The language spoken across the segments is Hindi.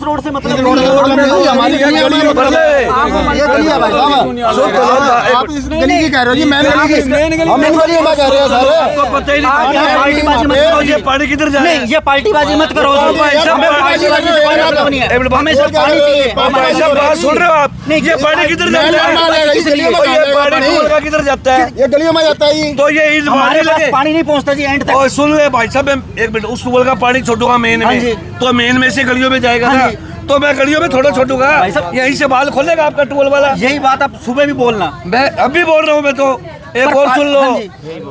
रोड से मतलब हमारी गली है भाई साहब, आप इस गली की कह रहे हो जी, मेन गली की, हम मेन गली में कह रहे हैं सर। आपको पता ही नहीं, ये पानी किधर जा रहा है? ये पार्टीबाजी मत करो, हमें सब पानी चाहिए। बात सुन रहे हो आप? ये पानी किधर जाता है? किधर जाता है? ये गलियों में जाता है। तो ये इस हमारे पास पानी नहीं पहुंचता जी एंड तक। और सुन ले भाई साहब, एक मिनट, उस टूबल का पानी छोड़ूंगा मेन में, तो मेन में से गलियों में जाएगा ना, तो मैं गलियों में थोड़ा छोड़ूंगा, यहीं से बाल खोलेगा आपका टूबल वाला। यही बात आप सुबह भी बोलना। मैं अभी बोल रहा हूँ, मैं तो एक और सुन लो,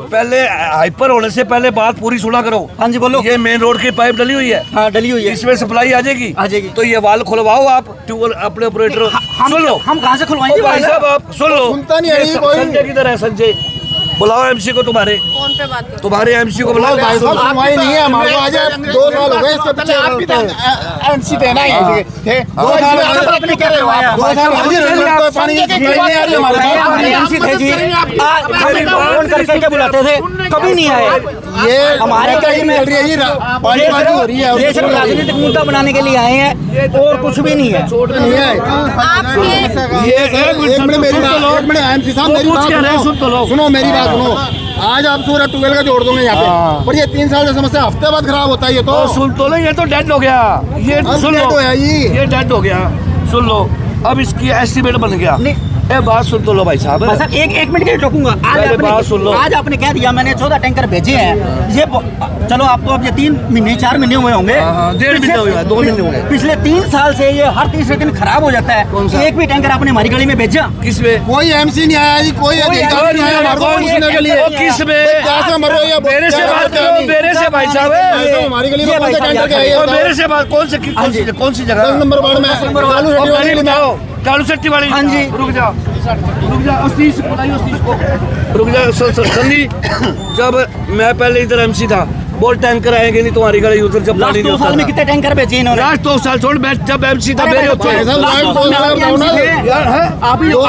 पहले हाइपर होने से पहले बात पूरी सुना करो। हाँ जी बोलो। ये मेन रोड की पाइप डली हुई है। हाँ डली हुई है, इसमें सप्लाई आ जाएगी। तो ये वाल खुलवाओ आप ट्यूबवेल अपने ऑपरेटर। सुन लो, हम कहाँ से खुलवाएंगे भाई साहब? आप सुन लो, सुनता नहीं है कोई। संजय किधर है? संजय बुलाओ एमसी को, तुम्हारे फोन पे बात करो। तुम्हारे एमसी को बुलाओ। भाई साहब सुनवाई नहीं है हमारे को, आज 2 साल हो गए इसके पीछे एमसी देना ही थे। 2 साल अपने क्या करवाया? 2 साल पानी की सप्लाई नहीं आ रही हमारे पास। एमसी थे जी, फोन करके क्या बुलाते थे, कभी नहीं आए। ये हमारे गली में चल रही है जी, पार्टीबाजी हो रही है। ये सिर्फ राजनीतिक मुद्दा बनाने के लिए आए हैं और कुछ भी नहीं है। छोड़ नहीं है ये। एक मिनट मेरी बात, एक मिनट एमसी साहब मेरी बात सुनो, मेरी बात सुनो। आज आप सूरत ट्यूबवेल का जोड़ दोगे यहाँ पे, पर ये 3 साल से समस्या हफ्ते बाद खराब होता है। ये तो सुन तो लो, ये तो डेड हो गया, ये सुन लो, ये डेड हो गया। सुन लो, अब इसकी एस्टीमेट बन गया। ए बात सुन तो लो भाई साहब, एक मिनट के लिए रोकूंगा। आज आपने कह दिया मैंने 14 टैंकर भेजे हैं। ये चलो आपको अब ये 3 महीने 4 महीने हुए होंगे, 1.5 महीने हुए, 2 महीने हुए। पिछले 3 साल से ये हर तीसरे दिन खराब हो जाता है। एक भी टैंकर आपने हमारी गली में भेजा? किस में? कोई एमसी नहीं आया जी, कोई अधिकारी नहीं आया पूछने के लिए। किस में? कैसे मर रहे हो? मेरे से बात करो, मेरे से भाई साहब। हमारी गली में कौन सा टैंकर क्या है? मेरे से बात, कौन सी जगह? 10 नंबर वार्ड में बताओ, कालू शक्ति वाली। हाँ जी, रुक जाओ, उस को रुक जाओ। संधि, जब मैं पहले इधर एमसी था, बहुत टैंकर आएंगे नहीं तुम्हारी गली उधर, जब पानी नहीं होता। में कितने टैंकर भेजे इन्होंने? लास्ट 2 साल छोड़, मैं जब एमसी था मेरे होते आप ही 2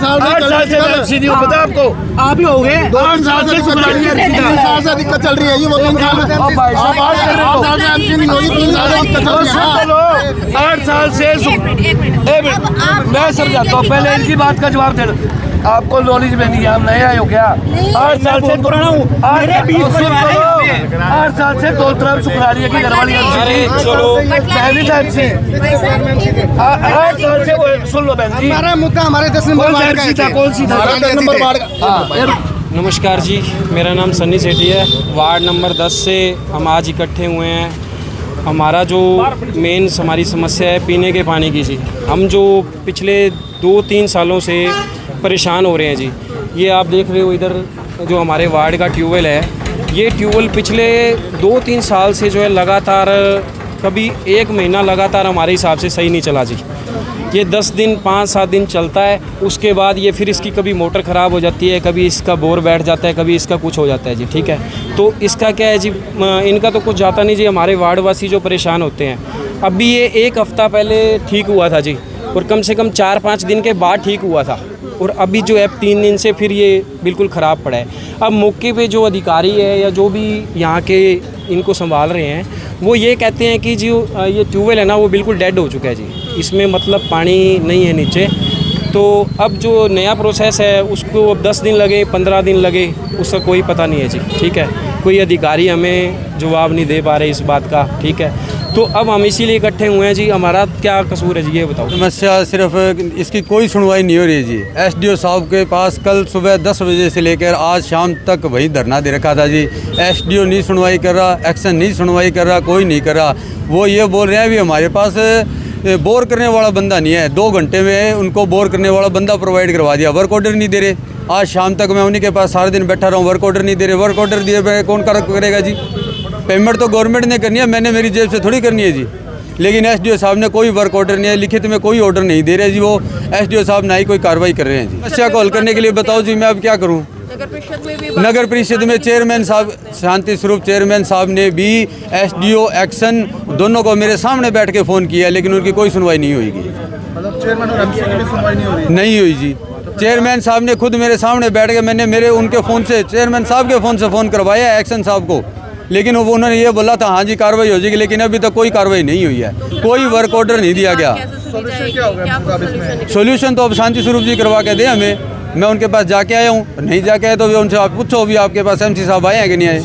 साल से एमसी नहीं हो, पता आपको? आप ही हो गए 2 साल से दिक्कत चल रही है। ये वो 3 साल में 8 साल से एमसी नहीं होगी, 3 साल से दिक्कत चल रही है। 8 साल से मैं समझाता हूँ, पहले इनकी बात का जवाब दे दो। आपको नॉलेज में नहीं है, हम नए आए हो क्या? 8 साल से पुराना हूँ, 8 साल से 2 तरफ सुखा रही है कि घरवाली। चलो पहली था एमसी, 8 साल से वो। सुन लो बहन जी, हमारा मुद्दा हमारे 10 नंबर वार्ड का था। कौन सी था? 10 नंबर वार्ड का। नमस्कार जी, मेरा नाम सन्नी सेठी है। वार्ड नंबर 10 से हम आज इकट्ठे हुए हैं। हमारा जो मेन हमारी समस्या है पीने के पानी की जी। हम जो पिछले 2-3 सालों से परेशान हो रहे हैं जी। ये आप देख रहे हो इधर जो हमारे वार्ड का ट्यूबवेल है, ये ट्यूबवेल पिछले 2-3 साल से जो है लगातार, कभी 1 महीना लगातार हमारे हिसाब से सही नहीं चला जी। ये 10 दिन 5-7 दिन चलता है, उसके बाद ये फिर इसकी कभी मोटर ख़राब हो जाती है, कभी इसका बोर बैठ जाता है, कभी इसका कुछ हो जाता है जी। ठीक है, तो इसका क्या है जी, इनका तो कुछ जाता नहीं जी। हमारे वार्डवासी जो परेशान होते हैं, अभी ये 1 हफ़्ता पहले ठीक हुआ था जी, और कम से कम 4-5 दिन के बाद ठीक हुआ था, और अभी जो है 3 दिन से फिर ये बिल्कुल ख़राब पड़ा है। अब मौके पे जो अधिकारी है या जो भी यहाँ के इनको संभाल रहे हैं, वो ये कहते हैं कि जो ये ट्यूबवेल है ना, वो बिल्कुल डेड हो चुका है जी, इसमें मतलब पानी नहीं है नीचे। तो अब जो नया प्रोसेस है उसको अब 10 दिन लगे, 15 दिन लगे, उसका कोई पता नहीं है जी। ठीक है, कोई अधिकारी हमें जवाब नहीं दे पा रहे इस बात का। ठीक है, तो अब हम इसीलिए इकट्ठे हुए हैं जी। हमारा क्या कसूर है जी, ये बताओ। समस्या सिर्फ इसकी कोई सुनवाई नहीं हो रही जी। एसडीओ साहब के पास कल सुबह 10 बजे से लेकर आज शाम तक वही धरना दे रखा था जी। एसडीओ नहीं सुनवाई कर रहा, एक्शन नहीं सुनवाई कर रहा, कोई नहीं कर रहा। वो ये बोल रहे हैं भी हमारे पास बोर करने वाला बंदा नहीं है, 2 घंटे में उनको बोर करने वाला बंदा प्रोवाइड करवा दिया। वर्क ऑर्डर नहीं दे रहे। आज शाम तक मैं उन्हीं के पास सारा दिन बैठा रहा हूँ, वर्क ऑर्डर नहीं दे रहे। वर्क ऑर्डर दिए कौन करेगा जी? पेमेंट तो गवर्नमेंट ने करनी है, मैंने मेरी जेब से थोड़ी करनी है जी। लेकिन एसडीओ साहब ने कोई वर्क ऑर्डर नहीं है, लिखित में कोई ऑर्डर नहीं दे रहे जी। वो एसडीओ साहब ना ही कोई कार्रवाई कर रहे हैं जी। समस्या को हल करने के लिए बताओ जी, मैं अब क्या करूँ? नगर परिषद में चेयरमैन साहब, शांति स्वरूप चेयरमैन साहब ने भी एसडीओ एक्शन दोनों को मेरे सामने बैठ के फ़ोन किया, लेकिन उनकी कोई सुनवाई नहीं होगी। चेयरमैन और एमसी की सुनवाई नहीं हो रही? नहीं हुई जी। चेयरमैन साहब ने खुद मेरे सामने बैठ के, मैंने उनके फ़ोन से, चेयरमैन साहब के फ़ोन से फ़ोन करवाया एक्शन साहब को, लेकिन वो उन्होंने ये बोला था हाँ जी कार्रवाई हो जाएगी, लेकिन अभी तक कोई कार्रवाई नहीं हुई है, कोई वर्क ऑर्डर नहीं दिया गया। सोल्यूशन तो अब शांति स्वरूप जी करवा के दे हमें। मैं उनके पास जाके आया हूँ, नहीं जाके आया तो भी उनसे आप पूछो भी आपके पास एमसी साहब आए हैं कि नहीं आए।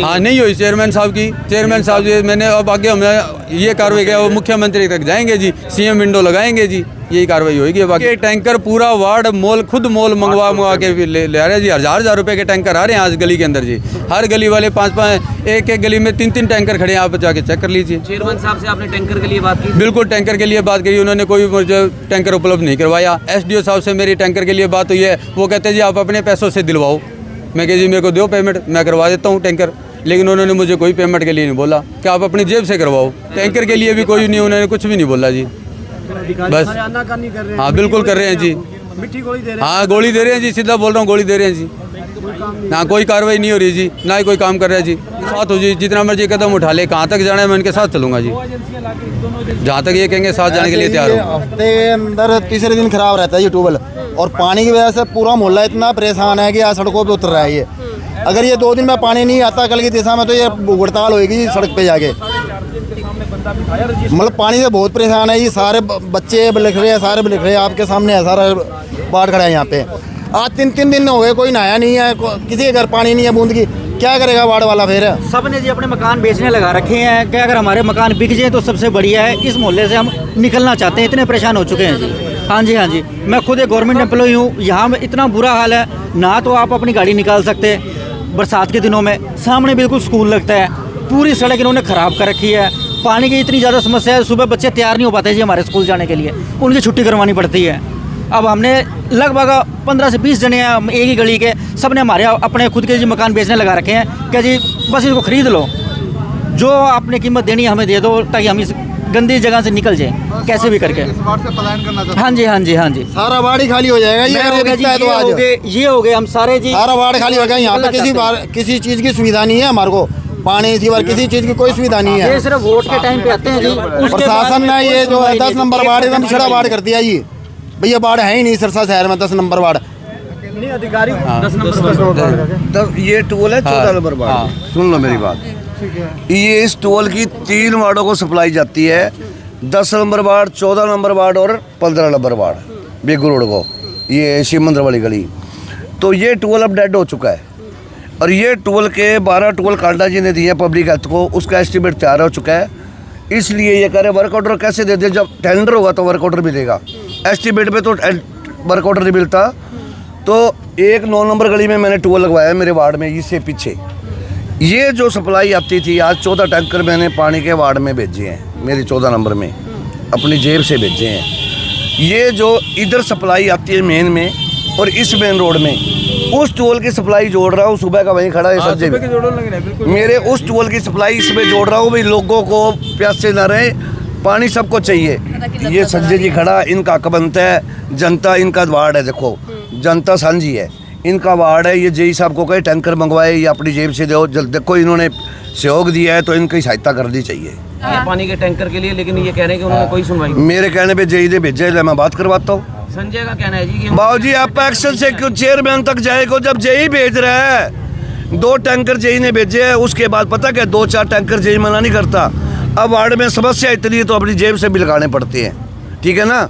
हाँ नहीं हुई चेयरमैन साहब की, चेयरमैन साहब जी मैंने अब आगे हमें ये कार्रवाई किया, वो मुख्यमंत्री तक जाएंगे जी, सीएम विंडो लगाएंगे जी, यही कार्रवाई होगी। बाकी टैंकर पूरा वार्ड मोल खुद मोल मंगवा के ले रहे हैं जी, हजार रुपए के टैंकर आ रहे हैं आज गली के अंदर जी। हर गली वाले 5-5 एक गली में 3-3 टैंकर खड़े हैं, आप जाके चेक कर लीजिए। चेयरमैन साहब से आपने टैंकर के लिए बात की? बिल्कुल टैंकर के लिए बात करी, उन्होंने कोई मुझे टैंकर उपलब्ध नहीं करवाया। एसडीओ साहब से मेरी टैंकर के लिए बात हुई है, वो कहते हैं जी आप अपने पैसों से दिलवाओ। मैं कह जी मेरे को दो पेमेंट, मैं करवा देता हूँ टैंकर, लेकिन उन्होंने मुझे कोई पेमेंट के लिए नहीं बोला कि आप अपनी जेब से करवाओ। टैंकर के लिए भी कोई नहीं, उन्होंने कुछ भी नहीं बोला जी। बस हाँ बिल्कुल कर रहे हैं जी, हाँ गोली दे रहे हैं जी, सीधा बोल रहा हूँ गोली दे रहे हैं जी। ना कोई कार्रवाई नहीं हो रही जी, ना ही कोई काम कर रहा है जी। साथ हो जी, जितना मर्जी कदम उठा ले, कहाँ तक जाना है मैं उनके साथ चलूँगा जी, जहाँ तक ये कहेंगे साथ जाने के लिए तैयार हूँ। हफ्ते के अंदर तीसरे दिन खराब रहता है ये ट्यूबवेल, और पानी की वजह से पूरा मोहल्ला इतना परेशान है कि आज सड़कों पे उतर रहा है ये। अगर ये 2 दिन में पानी नहीं आता कल की दिशा में तो ये हड़ताल होगी सड़क पे जाके। मतलब पानी से बहुत परेशान है ये, सारे बच्चे लिख रहे हैं, सारे लिख रहे हैं, आपके सामने है, सारा बाढ़ खड़ा है यहाँ पे। आज 3 दिन हो गए, कोई नहाया नहीं है, किसी के घर पानी नहीं है बूंद की, क्या करेगा वार्ड वाला फिर? सब ने जी अपने मकान बेचने लगा रखे हैं कि अगर हमारे मकान बिक जाए तो सबसे बढ़िया है, इस मोहल्ले से हम निकलना चाहते हैं, इतने परेशान हो चुके हैं जी। हाँ जी हाँ जी, मैं खुद एक गवर्नमेंट एम्प्लॉय हूँ, यहाँ में इतना बुरा हाल है, ना तो आप अपनी गाड़ी निकाल सकते बरसात के दिनों में, सामने बिल्कुल स्कूल लगता है, पूरी सड़क इन्होंने ख़राब कर रखी है, पानी की इतनी ज़्यादा समस्या है, सुबह बच्चे तैयार नहीं हो पाते जी हमारे स्कूल जाने के लिए, उनकी छुट्टी करवानी पड़ती है। अब हमने लगभग 15 से 20 जने हैं एक ही गली के, सब ने हमारे अपने खुद के जी मकान बेचने लगा रखे हैं कि जी बस इसको ख़रीद लो, जो आपने कीमत देनी है हमें दे दो, ताकि हम इस गंदी जगह से निकल जाए कैसे भी करके। हाँ जी हाँ जी हाँ जी, सारा वार्ड ही खाली हो जाएगा ये, हो गए हम सारे जी, सारा वार्ड खाली हो गया। यहाँ पे किसी चीज़ की सुविधा नहीं है हमारे को, पानी सिवा किसी चीज़ की कोई सुविधा नहीं है। ये सिर्फ वोट के टाइम पे आते हैं जी। प्रशासन ने ये जो है 10 नंबर वार्ड एकदम पिछड़ा वार्ड कर दिया जी, भैया वार्ड है ही नहीं सिरसा शहर में 10 नंबर वार्ड। अधिकारी 10 नंबर ये टोल है 14 नंबर वार्ड। सुन लो मेरी बात, ये इस टोल की 3 वार्डों को सप्लाई जाती है, 10 नंबर वार्ड, 14 नंबर वार्ड और 15 नंबर वार्ड बेगू रोड को, ये शिव मंदिर वाली गली। तो ये टोल अब डेड हो चुका है, और ये टोल के 12 टोल कांडा जी ने दिए पब्लिक हेल्थ को, उसका एस्टीमेट तैयार हो चुका है। इसलिए ये कह रहे वर्क ऑर्डर कैसे दे दे, जब टेंडर होगा तो वर्क ऑर्डर मिलेगा, एस्टीमेट पे तो वर्क ऑर्डर नहीं मिलता। तो एक 9 नंबर गली में मैंने टोल लगवाया है मेरे वार्ड में, इससे पीछे ये जो सप्लाई आती थी, आज 14 टैंकर मैंने पानी के वार्ड में भेजे हैं, मेरी 14 नंबर में अपनी जेब से भेजे हैं। ये जो इधर सप्लाई आती है मेन में और इस मेन रोड में, उस टोल की सप्लाई जोड़ रहा हूँ, सुबह का वहीं खड़ा है सब्जी मेरे, उस टोल की सप्लाई इसमें जोड़ रहा हूँ भाई, लोगों को प्यासे न रहे, पानी सबको चाहिए। ये संजय जी खड़ा, इनका हक बनता है, जनता इनका वार्ड है, देखो जनता साझी है, इनका वार्ड है। ये जेई साहब को कहे टैंकर मंगवाए, ये अपनी जेब से दो, देखो इन्होंने सहयोग दिया है तो इनकी सहायता करनी चाहिए पानी के टैंकर के लिए। लेकिन ये कह रहे हैं कि उन्होंने कोई सुनवाई, मेरे कहने पे जेई ने भेजा है, मैं बात करवाता हूँ। संजय का कहना है जी कि बाबू जी आप एक्शन से क्यों चेयरमैन तक जाएगा, जब जेई भेज रहा है, 2 टैंकर जेई ने भेजे हैं, उसके बाद पता क्या 2-4 टैंकर जेई मना नहीं करता। अब वार्ड में समस्या इतनी है तो अपनी जेब से भी लगाने पड़ते हैं, ठीक है ना।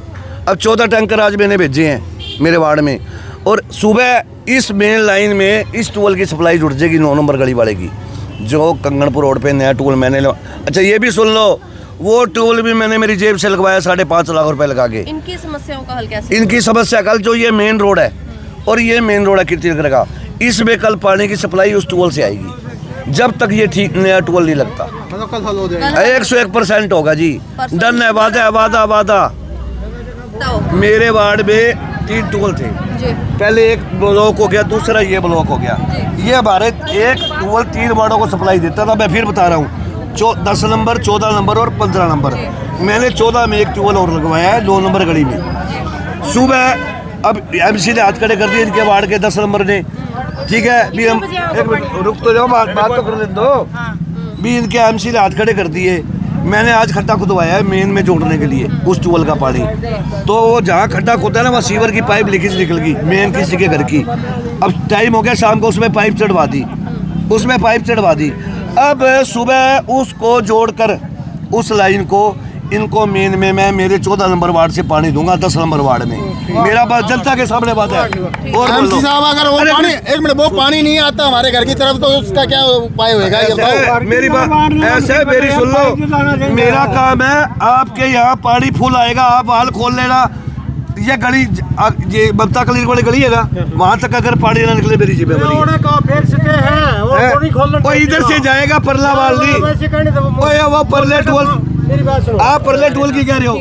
अब 14 टैंकर आज मैंने भेजे हैं मेरे वार्ड में, और सुबह इस मेन लाइन में इस टोल की सप्लाई जुड़ जाएगी 9 नंबर गली वाले की, जो कंगनपुर रोड पे नया टोल मैंने अच्छा ये भी सुन लो, वो टोल भी मैंने मेरी जेब से लगवाया 5.5 लाख रुपए लगा के। इनकी समस्याओं का हल कैसे? इनकी समस्या कल जो ये मेन रोड है और ये मेन रोड है कीर्ति नगर का, इसमें कल पानी की सप्लाई उस टोल से आएगी, जब तक ये ठीक नया टोल नहीं लगता 101% होगा जी, डन है, वादा। मेरे वार्ड में 3 टोल थे, पहले एक ब्लॉक हो गया, दूसरा ये ब्लॉक हो गया, ये हमारे एक टोल 3 वार्डों को सप्लाई देता था। मैं फिर बता रहा हूँ 10 नंबर, 14 नंबर और 15 नंबर, मैंने 14 में एक टोल और लगवाया है 2 नंबर गली में। सुबह अब एमसी ने हाथ खड़े कर दिए इनके वार्ड के 10 नंबर ने, ठीक है भी हम एक मिनट रुक तो जाओ, बात तो कर ले दो भी, इनके एमसी ने हाथ खड़े कर दिए। मैंने आज खड्डा खुदवाया है मेन में जोड़ने के लिए उस टूल का पानी, तो वो जहाँ खड्डा खोदा है ना, वहाँ सीवर की पाइप लीकेज निकल गई मेन किसी के घर की। अब टाइम हो गया शाम को, उसमें पाइप चढ़वा दी। अब सुबह उसको जोड़कर उस लाइन को इनको मेन में मैं मेरे 14 नंबर वार्ड से पानी दूंगा 10 नंबर वार्ड में। मेरा बात जनता के सामने बात है। और एमसी साहब अगर वो पानी, एक मिनट, वो पानी नहीं आता हमारे घर की तरफ तो उसका क्या उपाय होगा ये बताओ। मेरी बात ऐसे, मेरी सुन लो, मेरा काम है आपके यहाँ पानी फुल आएगा, आप हाल खोल लेना। ये गली, ये ममता कलीर वाली गली है ना, वहाँ तक अगर पानी ना निकले मेरी जिम्मेदारी है। वो इधर से जाएगा परला वाली, वो परले टोल, आप परले टोल की कह रहे हो।